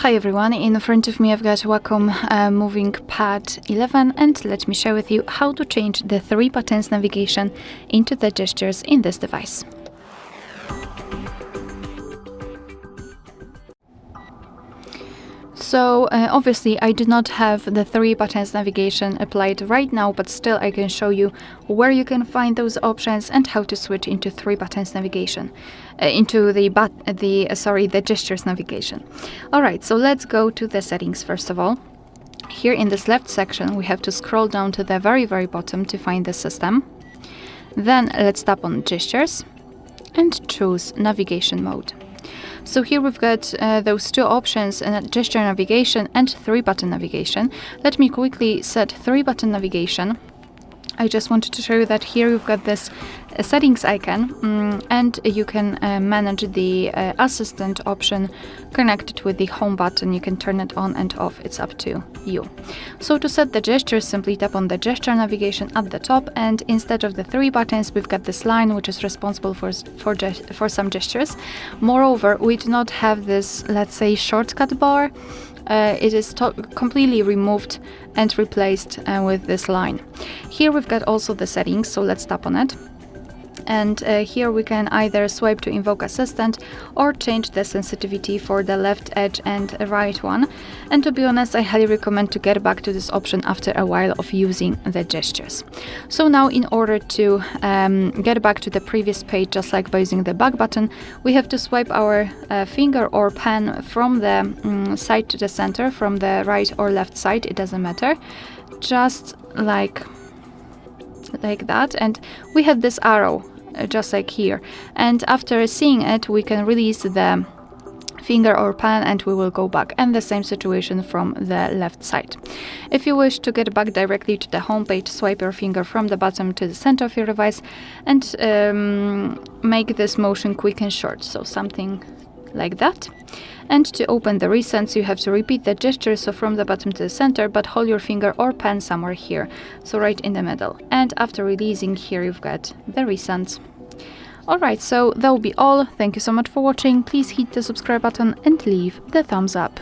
Hi everyone, in front of me I've got WACOM MovinkPad 11 and let me share with you how to change the 3 buttons navigation into the gestures in this device. So obviously I do not have the 3 buttons navigation applied right now, but still I can show you where you can find those options and how to switch into 3 buttons navigation, into the gestures navigation. Alright, so let's go to the settings first of all. Here in this left section we have to scroll down to the very bottom to find the system. Then let's tap on gestures and choose navigation mode. So here we've got those 2 options, gesture navigation and 3-button navigation. Let me quickly set 3-button navigation. I just wanted to show you that here you've got this settings icon and you can manage the assistant option connected with the home button. You can turn it on and off, it's up to you. So to set the gestures, simply tap on the gesture navigation at the top, and instead of the 3 buttons we've got this line which is responsible for some gestures. Moreover, we do not have this, let's say, shortcut bar. It is completely removed and replaced with this line. Here we've got also the settings, so let's tap on it. And here we can either swipe to invoke assistant or change the sensitivity for the left edge and right one. And to be honest, I highly recommend to get back to this option after a while of using the gestures. So now in order to get back to the previous page, just like by using the back button, we have to swipe our finger or pen from the side to the center, from the right or left side, it doesn't matter, just like that, and we have this arrow just like here, and after seeing it we can release the finger or pen and we will go back, and the same situation from the left side. If you wish to get back directly to the home page, swipe your finger from the bottom to the center of your device and make this motion quick and short, so something like that. And to open the recents you have to repeat the gesture, so from the bottom to the center, but hold your finger or pen somewhere here, so right in the middle. And after releasing, here you've got the recents. Alright, so that will be all. Thank you so much for watching. Please hit the subscribe button and leave the thumbs up.